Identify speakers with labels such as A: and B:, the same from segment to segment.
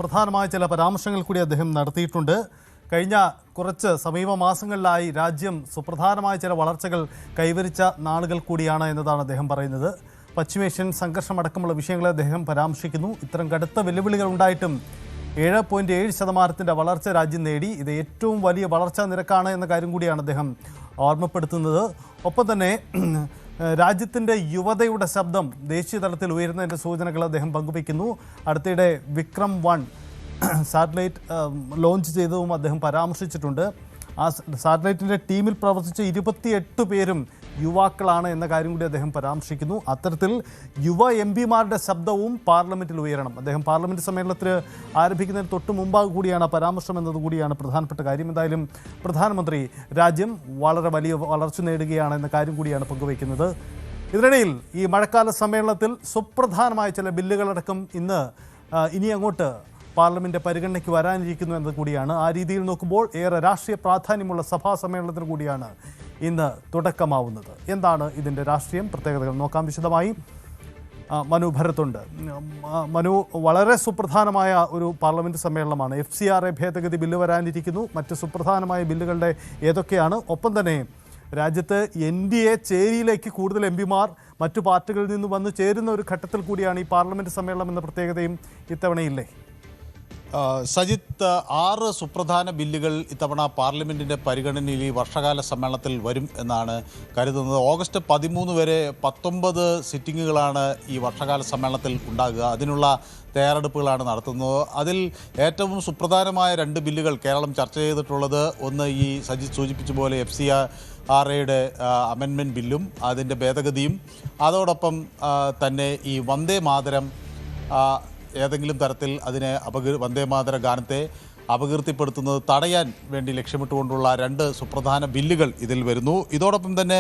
A: പ്രധാനമായ ചില പരാമർശങ്ങൾ കൂടി അദ്ദേഹം നടത്തിയിട്ടുണ്ട്. കഴിഞ്ഞ കുറച്ച് സമീപ മാസങ്ങളിലായി രാജ്യം സുപ്രധാനമായ ചില വളർച്ചകൾ കൈവരിച്ച നാളുകൾ കൂടിയാണ് എന്നതാണ് അദ്ദേഹം പറയുന്നത്. പശ്ചിമേഷ്യൻ സംഘർഷമടക്കമുള്ള വിഷയങ്ങളെ അദ്ദേഹം പരാമർശിക്കുന്നു. ഇത്തരം കടുത്ത വെല്ലുവിളികൾ ഉണ്ടായിട്ടും 7.7% വളർച്ച രാജ്യം നേടി. ഇത് ഏറ്റവും വലിയ വളർച്ചാ നിരക്കാണ് എന്ന കാര്യം കൂടിയാണ് അദ്ദേഹം ഓർമ്മപ്പെടുത്തുന്നത്. ഒപ്പം തന്നെ രാജ്യത്തിൻ്റെ യുവതയുടെ ശബ്ദം ദേശീയ തലത്തിൽ ഉയരുന്നതിൻ്റെ സൂചനകൾ അദ്ദേഹം പങ്കുവയ്ക്കുന്നു. അടുത്തിടെ വിക്രം-1 സാറ്റലൈറ്റ് ലോഞ്ച് ചെയ്തതും അദ്ദേഹം പരാമർശിച്ചിട്ടുണ്ട്. ആ സാറ്റലൈറ്റിൻ്റെ ടീമിൽ പ്രവർത്തിച്ച 28 പേരും യുവാക്കളാണ് എന്ന കാര്യം കൂടി അദ്ദേഹം പരാമർശിക്കുന്നു. അത്തരത്തിൽ യുവ MP-മാരുടെ ശബ്ദവും പാർലമെൻറ്റിൽ ഉയരണം. അദ്ദേഹം പാർലമെൻറ്റ് സമ്മേളനത്തിൽ ആരംഭിക്കുന്നതിന് തൊട്ട് മുമ്പാകെ കൂടിയാണ് പരാമർശം എന്നതുകൂടിയാണ് പ്രധാനപ്പെട്ട കാര്യം. എന്തായാലും പ്രധാനമന്ത്രി രാജ്യം വളരെ വലിയ വളർച്ച നേടുകയാണ് എന്ന കാര്യം കൂടിയാണ് പങ്കുവയ്ക്കുന്നത്. ഇതിനിടയിൽ ഈ മഴക്കാല സമ്മേളനത്തിൽ സുപ്രധാനമായ ചില ബില്ലുകളടക്കം ഇനി അങ്ങോട്ട് പാർലമെൻറ്റ് പരിഗണനയ്ക്ക് വരാനിരിക്കുന്നു എന്നത് കൂടിയാണ്. ആ രീതിയിൽ നോക്കുമ്പോൾ ഏറെ രാഷ്ട്രീയ പ്രാധാന്യമുള്ള സഭാ സമ്മേളനത്തിന് കൂടിയാണ് ഇന്ന് തുടക്കമാവുന്നത്. എന്താണ് ഇതിൻ്റെ രാഷ്ട്രീയം, പ്രത്യേകതകൾ നോക്കാം വിശദമായി. മനു ഭരത്തുണ്ട്. മനു, വളരെ സുപ്രധാനമായ ഒരു പാർലമെൻറ്റ് സമ്മേളനമാണ്. FCRA ഭേദഗതി ബില്ല് വരാനിരിക്കുന്നു. മറ്റ് സുപ്രധാനമായ ബില്ലുകളുടെ ഏതൊക്കെയാണ്? ഒപ്പം തന്നെ രാജ്യത്ത് NDA ചേരിയിലേക്ക് കൂടുതൽ MP-മാർ മറ്റു പാർട്ടികളിൽ നിന്ന് വന്നു ചേരുന്ന ഒരു ഘട്ടത്തിൽ കൂടിയാണ് ഈ പാർലമെൻറ്റ് സമ്മേളനം എന്ന പ്രത്യേകതയും ഇത്തവണയില്ലേ?
B: സജിത്ത്, 6 സുപ്രധാന ബില്ലുകൾ ഇത്തവണ പാർലമെൻറ്റിൻ്റെ പരിഗണനയിൽ ഈ വർഷകാല സമ്മേളനത്തിൽ വരും എന്നാണ് കരുതുന്നത്. ഓഗസ്റ്റ് 13 വരെ 19 സിറ്റിങ്ങുകളാണ് ഈ വർഷകാല സമ്മേളനത്തിൽ ഉണ്ടാകുക. അതിനുള്ള തയ്യാറെടുപ്പുകളാണ് നടത്തുന്നത്. അതിൽ ഏറ്റവും സുപ്രധാനമായ 2 ബില്ലുകൾ കേരളം ചർച്ച ചെയ്തിട്ടുള്ളത്, ഒന്ന് ഈ സജിത്ത് സൂചിപ്പിച്ച പോലെ FCRAയുടെ അമെൻമെൻറ്റ് ബില്ലും അതിൻ്റെ ഭേദഗതിയും, അതോടൊപ്പം തന്നെ ഈ വന്ദേ മാതരം ഏതെങ്കിലും തരത്തിൽ വന്ദേമാതര ഗാനത്തെ അപകീർത്തിപ്പെടുത്തുന്നത് തടയാൻ വേണ്ടി ലക്ഷ്യമിട്ടുകൊണ്ടുള്ള 2 സുപ്രധാന ബില്ലുകൾ ഇതിൽ വരുന്നു. ഇതോടൊപ്പം തന്നെ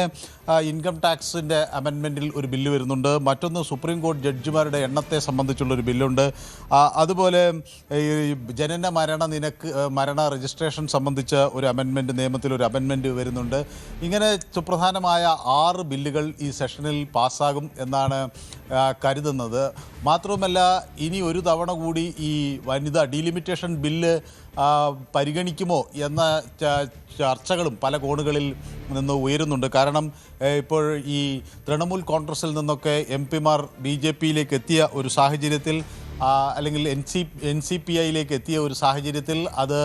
B: ഇൻകം ടാക്സിൻ്റെ അമെൻമെൻറ്റിൽ ഒരു ബില്ല് വരുന്നുണ്ട്. മറ്റൊന്ന് സുപ്രീം കോടതി ജഡ്ജിമാരുടെ എണ്ണത്തെ സംബന്ധിച്ചുള്ളൊരു ബില്ലുണ്ട്. അതുപോലെ ഈ ജനന മരണ രജിസ്ട്രേഷൻ സംബന്ധിച്ച ഒരു അമെൻമെൻറ്റ്, നിയമത്തിലൊരു അമെൻമെൻറ്റ് വരുന്നുണ്ട്. ഇങ്ങനെ സുപ്രധാനമായ 6 ബില്ലുകൾ ഈ സെഷനിൽ പാസ്സാകും എന്നാണ് കരുതുന്നത്. മാത്രവുമല്ല, ഇനി ഒരു തവണ കൂടി ഈ വനിതാ ഡീലിമിറ്റേഷൻ ബില്ല് പരിഗണിക്കുമോ എന്ന ചർച്ചകളും പല കോണുകളിൽ നിന്ന് ഉയരുന്നുണ്ട്. കാരണം ഇപ്പോൾ ഈ തൃണമൂൽ കോൺഗ്രസിൽ നിന്നൊക്കെ MP-മാർ BJP-യിലേക്ക് എത്തിയ ഒരു സാഹചര്യത്തിൽ, അല്ലെങ്കിൽ NCPI-യിലേക്ക് എത്തിയ ഒരു സാഹചര്യത്തിൽ അത്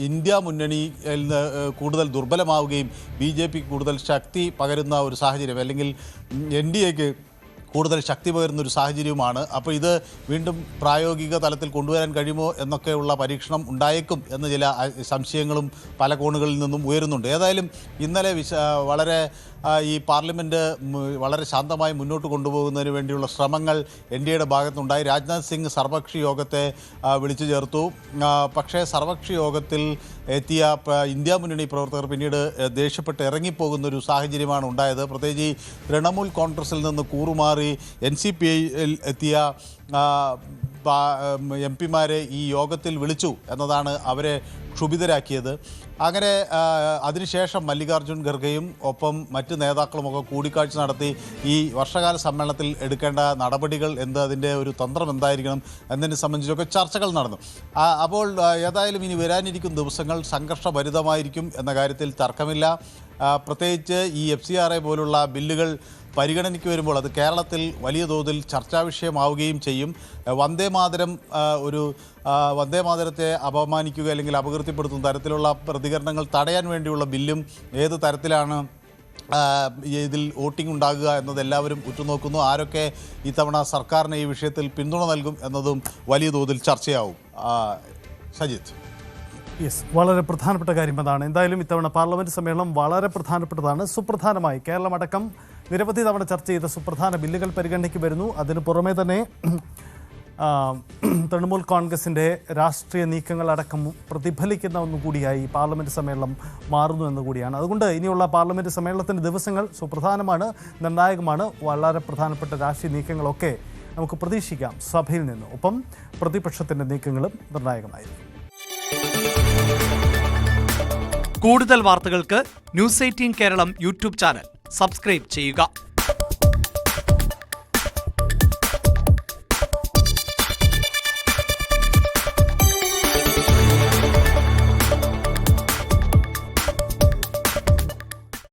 B: ഇന്ത്യ മുന്നണിയിൽ നിന്ന് കൂടുതൽ ദുർബലമാവുകയും BJP കൂടുതൽ ശക്തി പകരുന്ന ഒരു സാഹചര്യം, അല്ലെങ്കിൽ NDAക്ക് കൂടുതൽ ശക്തി പകരുന്നൊരു സാഹചര്യവുമാണ്. അപ്പോൾ ഇത് വീണ്ടും പ്രായോഗിക തലത്തിൽ കൊണ്ടുവരാൻ കഴിയുമോ എന്നൊക്കെയുള്ള പരീക്ഷണം ഉണ്ടായേക്കും എന്ന ചില സംശയങ്ങളും പല കോണുകളിൽ നിന്നും ഉയരുന്നുണ്ട്. ഏതായാലും ഇന്നലെ വളരെ ഈ പാർലമെൻറ്റ് വളരെ ശാന്തമായി മുന്നോട്ട് കൊണ്ടുപോകുന്നതിന് വേണ്ടിയുള്ള ശ്രമങ്ങൾ NDAയുടെ ഭാഗത്തുനിന്നുണ്ടായി. രാജ്നാഥ് സിംഗ് സർവകക്ഷി യോഗത്തെ വിളിച്ചു ചേർത്തു. പക്ഷേ സർവകക്ഷി യോഗത്തിൽ എത്തിയ ഇന്ത്യ മുന്നണി പ്രവർത്തകർ പിന്നീട് ദേഷ്യപ്പെട്ട് ഇറങ്ങിപ്പോകുന്നൊരു സാഹചര്യമാണ് ഉണ്ടായത്. പ്രത്യേകിച്ച് തൃണമൂൽ കോൺഗ്രസിൽ നിന്ന് കൂറുമാറി NCPI-യിൽ എത്തിയ MP-മാരെ ഈ യോഗത്തിൽ വിളിച്ചു എന്നതാണ് അവരെ ക്ഷുഭിതരാക്കിയത്. അങ്ങനെ അതിനുശേഷം മല്ലികാർജ്ജുൻ ഖർഗെയും ഒപ്പം മറ്റ് നേതാക്കളുമൊക്കെ കൂടിക്കാഴ്ച നടത്തി ഈ വർഷകാല സമ്മേളനത്തിൽ എടുക്കേണ്ട നടപടികൾ എന്ത്, അതിൻ്റെ ഒരു തന്ത്രം എന്തായിരിക്കണം എന്നതിനെ സംബന്ധിച്ചൊക്കെ ചർച്ചകൾ നടന്നു. അപ്പോൾ ഏതായാലും ഇനി വരാനിരിക്കുന്ന ദിവസങ്ങൾ സംഘർഷഭരിതമായിരിക്കും എന്ന കാര്യത്തിൽ തർക്കമില്ല. പ്രത്യേകിച്ച് ഈ FCRA പോലുള്ള ബില്ലുകൾ പരിഗണനയ്ക്ക് വരുമ്പോൾ അത് കേരളത്തിൽ വലിയ തോതിൽ ചർച്ചാ വിഷയമാവുകയും ചെയ്യും. വന്ദേമാതരത്തെ അപമാനിക്കുക അല്ലെങ്കിൽ അപകീർത്തിപ്പെടുത്തുന്ന തരത്തിലുള്ള പ്രതികരണങ്ങൾ തടയാൻ വേണ്ടിയുള്ള ബില്ലും ഏത് തരത്തിലാണ് ഇതിൽ വോട്ടിംഗ് ഉണ്ടാകുക എന്നത് എല്ലാവരും ഉറ്റുനോക്കുന്നു. ആരൊക്കെ ഇത്തവണ സർക്കാരിന് ഈ വിഷയത്തിൽ പിന്തുണ നൽകും എന്നതും വലിയ തോതിൽ ചർച്ചയാവും. സജിത്ത്.
A: യെസ്, വളരെ പ്രധാനപ്പെട്ട കാര്യം അതാണ്. എന്തായാലും ഇത്തവണ പാർലമെൻറ്റ് സമ്മേളനം വളരെ പ്രധാനപ്പെട്ടതാണ്. സുപ്രധാനമായി കേരളമടക്കം നിരവധി തവണ ചർച്ച ചെയ്ത സുപ്രധാന ബില്ലുകൾ പരിഗണനയ്ക്ക് വരുന്നു. അതിന് പുറമെ തന്നെ തൃണമൂൽ കോൺഗ്രസിൻ്റെ രാഷ്ട്രീയ നീക്കങ്ങളടക്കം പ്രതിഫലിക്കുന്ന ഒന്നുകൂടിയായി പാർലമെൻറ്റ് സമ്മേളനം മാറുന്നു എന്നുകൂടിയാണ്. അതുകൊണ്ട് ഇനിയുള്ള പാർലമെൻറ്റ് സമ്മേളനത്തിൻ്റെ ദിവസങ്ങൾ സുപ്രധാനമാണ്, നിർണായകമാണ്. വളരെ പ്രധാനപ്പെട്ട രാഷ്ട്രീയ നീക്കങ്ങളൊക്കെ നമുക്ക് പ്രതീക്ഷിക്കാം സഭയിൽ നിന്ന്. ഒപ്പം പ്രതിപക്ഷത്തിൻ്റെ നീക്കങ്ങളും നിർണായകമായിരിക്കും.
C: കൂടുതൽ വാർത്തകൾക്ക് News 18 Keralam YouTube channel subscribe ചെയ്യുക.